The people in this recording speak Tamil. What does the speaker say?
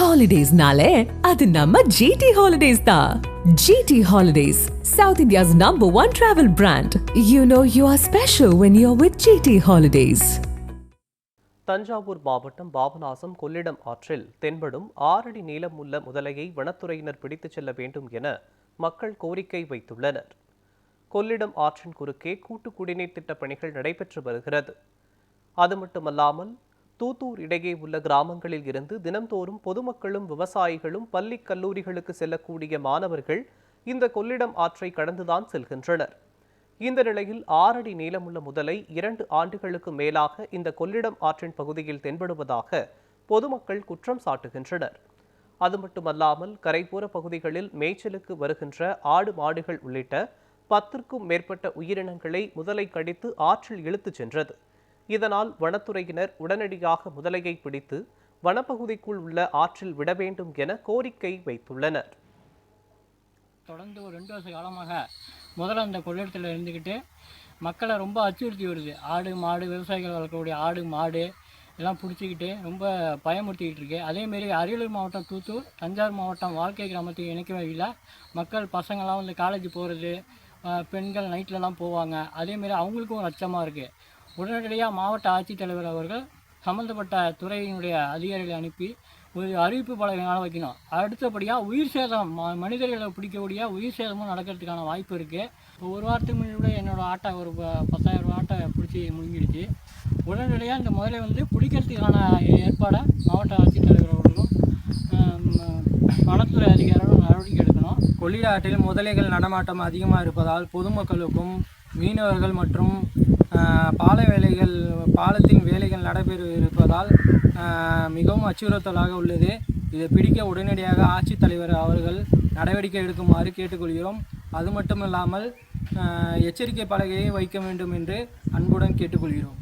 Holidays-nale, adu namma GT Holidays da. GT Holidays, South India's #1 travel brand. You know you are special when you're with GT Holidays. Thanjavur மாவட்டம் பாபநாசம் கொள்ளிடம் ஆற்றில் தென்படும் 6 அடி நீளமுள்ள முதலையை வனத்துறையினர் பிடித்துச் செல்ல வேண்டும் என மக்கள் கோரிக்கை வைத்துள்ளனர். கொள்ளிடம் ஆற்றின் குறுக்கே கூட்டு குடிநீர் திட்டப் பணிகள் நடைபெற்று வருகிறது. அது மட்டுமல்லாமல் தூத்தூர் இடையே உள்ள கிராமங்களில் இருந்து தினம்தோறும் பொதுமக்களும் விவசாயிகளும் பள்ளி கல்லூரிகளுக்கு செல்லக்கூடிய மாணவர்கள் இந்த கொள்ளிடம் ஆற்றை கடந்துதான் செல்கின்றனர். இந்த நிலையில் 6 அடி நீளமுள்ள முதலை 2 ஆண்டுகளுக்கு மேலாக இந்த கொள்ளிடம் ஆற்றின் பகுதியில் தென்படுவதாக பொதுமக்கள் குற்றம் சாட்டுகின்றனர். அது மட்டுமல்லாமல் கரைப்போர பகுதிகளில் மேய்ச்சலுக்கு வருகின்ற ஆடு மாடுகள் உள்ளிட்ட 10க்கும் மேற்பட்ட உயிரினங்களை முதலை கடித்து ஆற்றில் இழுத்துச் சென்றது. இதனால் வனத்துறையினர் உடனடியாக முதலையை பிடித்து வனப்பகுதிக்குள் உள்ள ஆற்றில் விட வேண்டும் என கோரிக்கை வைத்துள்ளனர். தொடர்ந்து ஒரு 2 வருஷ காலமாக முதல்ல அந்த கொள்ளிடத்தில் இருந்துக்கிட்டு மக்களை ரொம்ப அச்சுறுத்தி வருது. ஆடு மாடு விவசாயிகள் வளர்க்கக்கூடிய ஆடு மாடு எல்லாம் பிடிச்சிக்கிட்டு ரொம்ப பயமுறுத்திக்கிட்டு இருக்கு. அதேமாரி அரியலூர் மாவட்டம் தூத்தூர், தஞ்சாவூர் மாவட்டம் வாழ்க்கை கிராமத்துக்கு இணைக்க வழியில் மக்கள் பசங்கள்லாம் வந்து காலேஜ் போகிறது, பெண்கள் நைட்லலாம் போவாங்க. அதேமாரி அவங்களுக்கும் ஒரு அச்சமாக இருக்குது. உடனடியாக மாவட்ட ஆட்சித்தலைவர் அவர்கள் சம்மந்தப்பட்ட துறையினுடைய அதிகாரிகளை அனுப்பி ஒரு அறிவிப்பு பலகையினால் வைக்கணும். அடுத்தபடியாக உயிர் சேதம், மனிதர்களை பிடிக்கக்கூடிய உயிர் சேதமும் நடக்கிறதுக்கான வாய்ப்பு இருக்குது. ஒரு வாரத்துக்கு முன்னாடி என்னோடய ஆட்டை ஒரு 10,000 ஆட்டை பிடிச்சி முழுங்கிடுச்சு. உடனடியாக இந்த முதலை வந்து பிடிக்கிறதுக்கான ஏற்பாடை மாவட்ட ஆட்சித்தலைவர் அவர்களும் வனத்துறை அதிகாரிகளும் நடவடிக்கை எடுக்கணும். கொள்ளிட ஆற்றில் முதலைகள் நடமாட்டம் அதிகமாக இருப்பதால் பொதுமக்களுக்கும் மீனவர்கள் மற்றும் பாலத்தின் வேலைகள் நடைபெற இருப்பதால் மிகவும் அச்சுறுத்தலாக உள்ளது. இதை பிடிக்க உடனடியாக ஆட்சித்தலைவர் அவர்கள் நடவடிக்கை எடுக்குமாறு கேட்டுக்கொள்கிறோம். அது மட்டுமில்லாமல் எச்சரிக்கை பலகையை வைக்க வேண்டும் என்று அன்புடன் கேட்டுக்கொள்கிறோம்.